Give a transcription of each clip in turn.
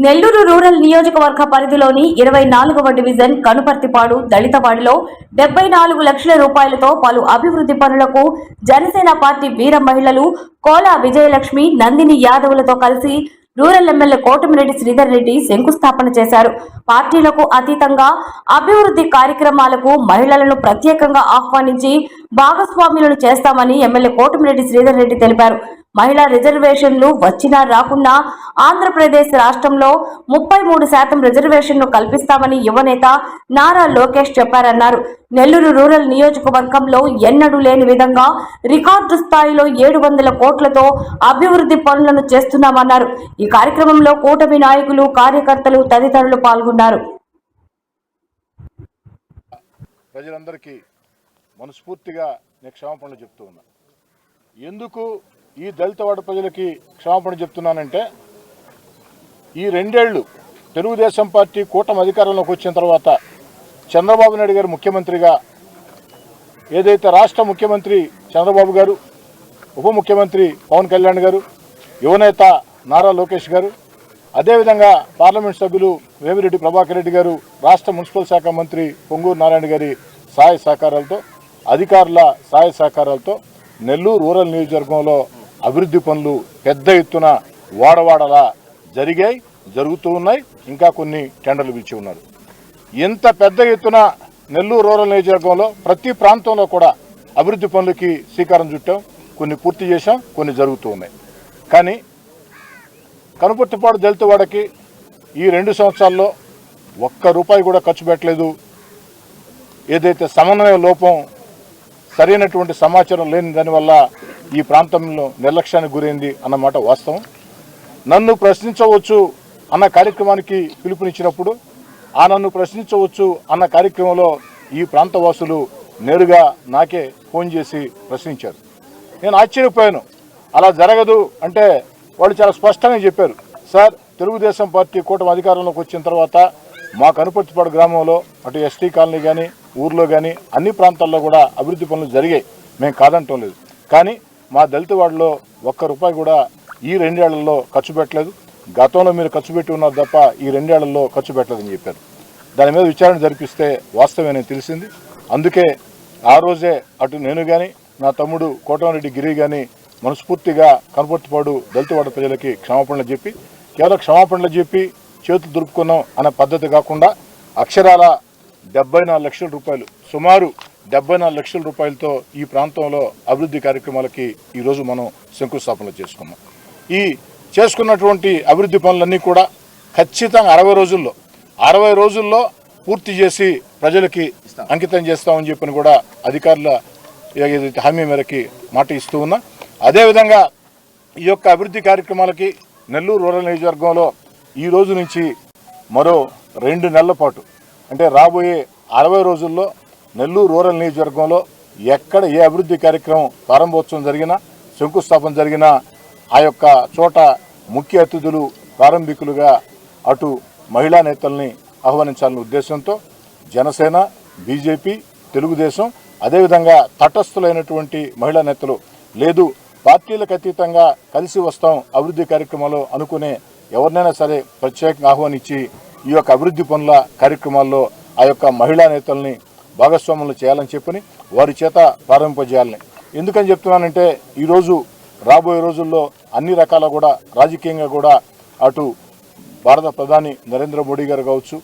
Nellore rural నియోజకవర్గ పరిధిలోని 24వ division Kanuparthipadu దళితవాడిలో 74 లక్షల రూపాయలతో పలు అభివృద్ధి పనులకు జనసేన పార్టీ వీర మహిళలు కోలా విజయలక్ష్మి నందిని యాదవులతో కలిసి రూరల్ ఎమ్మెల్యే కోటమిరెడ్డి శ్రీధర్ రెడ్డి శంకుస్థాపన చేశారు. పార్టీలకు అతీతంగా అభివృద్ధి కార్యక్రమాలకు మహిళలను ప్రత్యేకంగా ఆహ్వానించి భాగస్వాములను చేస్తామని ఎమ్మెల్యే కోటమిరెడ్డి శ్రీధర్ రెడ్డి తెలిపారు. మహిళా రిజర్వేషన్లు వచ్చినా రాకున్నా ఆంధ్రప్రదేశ్ రాష్ట్రంలో 33% రిజర్వేషన్ను కల్పిస్తామని యువనేత నారా లోకేష్ చెప్పారన్నారు. నెల్లూరు రూరల్ నియోజకవర్గంలో ఎన్నడూ లేని విధంగా రికార్డు స్థాయిలో 700 కోట్లతో అభివృద్ధి పనులను చేస్తున్నామన్నారు. ఈ కార్యక్రమంలో కూటమి నాయకులు, కార్యకర్తలు తదితరులు పాల్గొన్నారు. ప్రజలందరికీ మనస్ఫూర్తిగా నేను క్షమాపణలు చెప్తూ ఉన్నా. ఎందుకు ఈ దళితవాడ ప్రజలకి క్షమాపణ చెప్తున్నానంటే, ఈ 2 ఏళ్లు తెలుగుదేశం పార్టీ కూటమి అధికారంలోకి వచ్చిన తర్వాత చంద్రబాబు నాయుడు గారు ముఖ్యమంత్రిగా, ఏదైతే రాష్ట్ర ముఖ్యమంత్రి చంద్రబాబు గారు, ఉప ముఖ్యమంత్రి పవన్ కళ్యాణ్ గారు, యువనేత నారా లోకేష్ గారు, అదేవిధంగా పార్లమెంట్ సభ్యులు వేమిరెడ్డి ప్రభాకర్ రెడ్డి గారు, రాష్ట్ర మున్సిపల్ శాఖ మంత్రి పొంగూరు నారాయణ గారి సహాయ సహకారాలతో, అధికారుల సహాయ సహకారాలతో నెల్లూరు రూరల్ నియోజకవర్గంలో అభివృద్ధి పనులు పెద్ద ఎత్తున వాడవాడలా జరిగాయి, జరుగుతూ ఉన్నాయి. ఇంకా కొన్ని టెండర్లు పిలిచి ఉన్నారు. ఇంత పెద్ద ఎత్తున నెల్లూరు రూరల్ నియోజకవర్గంలో ప్రతి ప్రాంతంలో కూడా అభివృద్ధి పనులకి శ్రీకారం చుట్టాం. కొన్ని పూర్తి చేశాం, కొన్ని జరుగుతూ ఉన్నాయి. కానీ కనుపర్తిపాడు దళితవాడకి ఈ 2 సంవత్సరాల్లో ₹1 కూడా ఖర్చు పెట్టలేదు. ఏదైతే సమన్వయ లోపం, సరైనటువంటి సమాచారం లేని దానివల్ల ఈ ప్రాంతంలో నిర్లక్ష్యానికి గురైంది అన్నమాట వాస్తవం. నన్ను ప్రశ్నించవచ్చు అన్న కార్యక్రమానికి పిలుపునిచ్చినప్పుడు ఆ నన్ను ప్రశ్నించవచ్చు అన్న కార్యక్రమంలో ఈ ప్రాంతవాసులు నేరుగా నాకే ఫోన్ చేసి ప్రశ్నించారు. నేను ఆశ్చర్యపోయాను. అలా జరగదు అంటే వాళ్ళు చాలా స్పష్టంగా చెప్పారు. సార్, తెలుగుదేశం పార్టీ కూటమి అధికారంలోకి వచ్చిన తర్వాత మా కనుపర్తిపాడు గ్రామంలో అటు ఎస్టీ కాలనీ కానీ, ఊర్లో కానీ అన్ని ప్రాంతాల్లో కూడా అభివృద్ధి పనులు జరిగాయి, మేము కాదంటం లేదు. కానీ మా దళితవాడలో ₹1 కూడా ఈ 2 ఏళ్లలో ఖర్చు పెట్టలేదు. గతంలో మీరు ఖర్చు పెట్టి ఉన్నారు తప్ప ఈ 2 ఏళ్లలో ఖర్చు పెట్టలేదని చెప్పారు. దాని మీద విచారణ జరిపిస్తే వాస్తవమేనని తెలిసింది. అందుకే ఆ రోజే అటు నేను కానీ, నా తమ్ముడు కోటమిరెడ్డి గిరి కానీ మనస్ఫూర్తిగా కనుపర్తిపాడు దళితవాడ ప్రజలకి క్షమాపణలు చెప్పి, కేవలం క్షమాపణలు చెప్పి చేతులు దులుపుకున్నాం అనే పద్ధతి కాకుండా అక్షరాల 74 లక్షల రూపాయలు, సుమారు 74 లక్షల రూపాయలతో ఈ ప్రాంతంలో అభివృద్ధి కార్యక్రమాలకి ఈరోజు మనం శంకుస్థాపన చేసుకున్నాం. ఈ చేసుకున్నటువంటి అభివృద్ధి పనులన్నీ కూడా ఖచ్చితంగా 60 రోజుల్లో పూర్తి చేసి ప్రజలకి అంకితం చేస్తామని చెప్పని కూడా అధికారుల ఏదైతే హామీ మేరకి మాట ఇస్తూ ఉన్నా. అదేవిధంగా ఈ యొక్క అభివృద్ధి కార్యక్రమాలకి నెల్లూరు రూరల్ నియోజకవర్గంలో ఈ రోజు నుంచి మరో 2 నెలల పాటు, అంటే రాబోయే 60 రోజుల్లో నెల్లూరు రూరల్ నియోజకవర్గంలో ఎక్కడ ఏ అభివృద్ధి కార్యక్రమం ప్రారంభోత్సవం జరిగినా, శంకుస్థాపన జరిగినా ఆ యొక్క చోట ముఖ్య అతిథులు, ప్రారంభికులుగా అటు మహిళా నేతల్ని ఆహ్వానించాలనే ఉద్దేశంతో జనసేన, బీజేపీ, తెలుగుదేశం, అదేవిధంగా తటస్థులైనటువంటి మహిళా నేతలు, లేదు పార్టీలకు అతీతంగా కలిసి వస్తాం అభివృద్ధి కార్యక్రమాలు అనుకునే ఎవరినైనా సరే ప్రత్యేకంగా ఆహ్వానించి ఈ యొక్క అభివృద్ధి పనుల కార్యక్రమాల్లో ఆ యొక్క మహిళా నేతల్ని భాగస్వాములు చేయాలని చెప్పని వారి చేత ప్రారంభింపజేయాలని. ఎందుకని చెప్తున్నానంటే, ఈరోజు రాబోయే రోజుల్లో అన్ని రకాల కూడా రాజకీయంగా కూడా అటు భారత ప్రధాని నరేంద్ర మోడీ గారు కావచ్చు,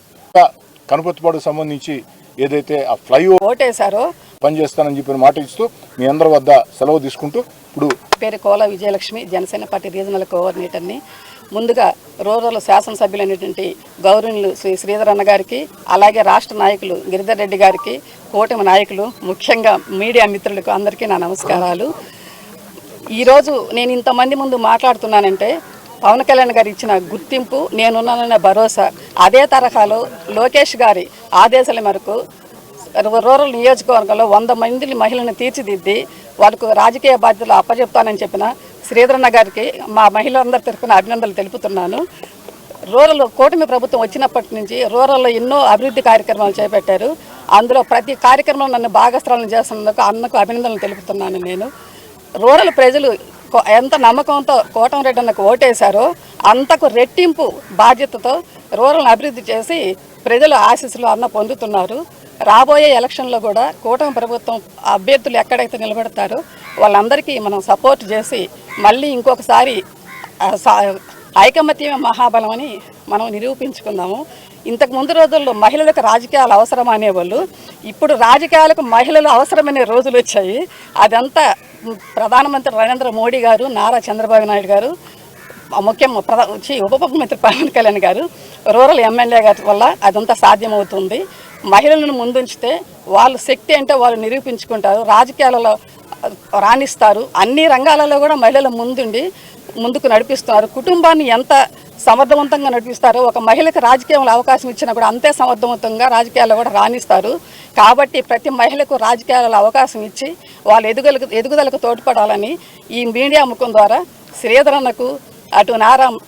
కనుపర్తిపాడుకు సంబంధించి ఏదైతే ఆ ఫ్లైఓవర్ ఓటేశారో పనిచేస్తానని చెప్పిన మాట ఇస్తూ మీ అందరి వద్ద సెలవు తీసుకుంటూ, ఇప్పుడు పేరు కోలా విజయలక్ష్మి, జనసేన పార్టీ రీజనల్ కోఆర్డినేటర్ని. ముందుగా రూరల్ శాసనసభ్యులైనటువంటి గౌరవనీయులు శ్రీ శ్రీధర్ అన్న గారికి, అలాగే రాష్ట్ర నాయకులు గిరిధర్ రెడ్డి గారికి, కూటమి నాయకులు, ముఖ్యంగా మీడియా మిత్రులకు అందరికీ నా నమస్కారాలు. ఈరోజు నేను ఇంతమంది ముందు మాట్లాడుతున్నానంటే పవన్ కళ్యాణ్ గారు ఇచ్చిన గుర్తింపు, నేనున్నానన్న భరోసా. అదే తరహాలో లోకేష్ గారి ఆదేశాల మేరకు రూరల్ నియోజకవర్గంలో 100 మంది మహిళలను తీర్చిదిద్ది వాళ్ళకు రాజకీయ బాధ్యతలు అప్పచెప్తానని చెప్పిన శ్రీధరన్న గారికి మా మహిళలందరి తరఫున అభినందనలు తెలుపుతున్నాను. రూరల్ కూటమి ప్రభుత్వం వచ్చినప్పటి నుంచి రూరల్లో ఎన్నో అభివృద్ధి కార్యక్రమాలు చేపట్టారు. అందులో ప్రతి కార్యక్రమంలో నన్ను భాగస్వామ్యం చేస్తున్నందుకు అన్నకు అభినందనలు తెలుపుతున్నాను. నేను రూరల్ ప్రజలు ఎంత నమ్మకంతో కోటమిరెడ్డి అన్నకు ఓటేశారో అంతకు రెట్టింపు బాధ్యతతో రూరల్ని అభివృద్ధి చేసి ప్రజల ఆశీస్సులు అన్న పొందుతున్నారు. రాబోయే ఎలక్షన్లో కూడా కూటమి ప్రభుత్వం అభ్యర్థులు ఎక్కడైతే నిలబెడతారో వాళ్ళందరికీ మనం సపోర్ట్ చేసి మళ్ళీ ఇంకొకసారి ఐకమత్యమే మహాబలం అని మనం నిరూపించుకుందాము. ఇంతకు ముందు రోజుల్లో మహిళలకు రాజకీయాలు అవసరం అనేవాళ్ళు, ఇప్పుడు రాజకీయాలకు మహిళలు అవసరమనే రోజులు వచ్చాయి. అదంతా ప్రధానమంత్రి నరేంద్ర మోడీ గారు, నారా చంద్రబాబు నాయుడు గారు, ఉప ముఖ్యమంత్రి పవన్ కళ్యాణ్ గారు, రూరల్ ఎమ్మెల్యే గారి వల్ల అదంతా సాధ్యమవుతుంది. మహిళలను ముందుంచితే వాళ్ళు శక్తి అంటే వాళ్ళు నిరూపించుకుంటారు, రాజకీయాలలో రాణిస్తారు. అన్ని రంగాలలో కూడా మహిళలు ముందుకు నడిపిస్తున్నారు. కుటుంబాన్ని ఎంత సమర్థవంతంగా నడిపిస్తారో ఒక మహిళకు రాజకీయంలో అవకాశం ఇచ్చినా కూడా అంతే సమర్థవంతంగా రాజకీయాల్లో కూడా రాణిస్తారు. కాబట్టి ప్రతి మహిళకు రాజకీయాలలో అవకాశం ఇచ్చి వాళ్ళ ఎదుగుదలకు తోడ్పడాలని ఈ మీడియా ముఖం ద్వారా శ్రీధర్ అన్నకు, అటు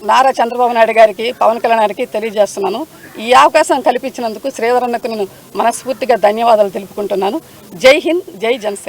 నారా చంద్రబాబు నాయుడు గారికి, పవన్ కళ్యాణ్ గారికి తెలియజేస్తున్నాను. ఈ అవకాశం కల్పించినందుకు శ్రీధర్ అన్నకు నేను మనస్ఫూర్తిగా ధన్యవాదాలు తెలుపుకుంటున్నాను. జై హింద్, జై జనసేన.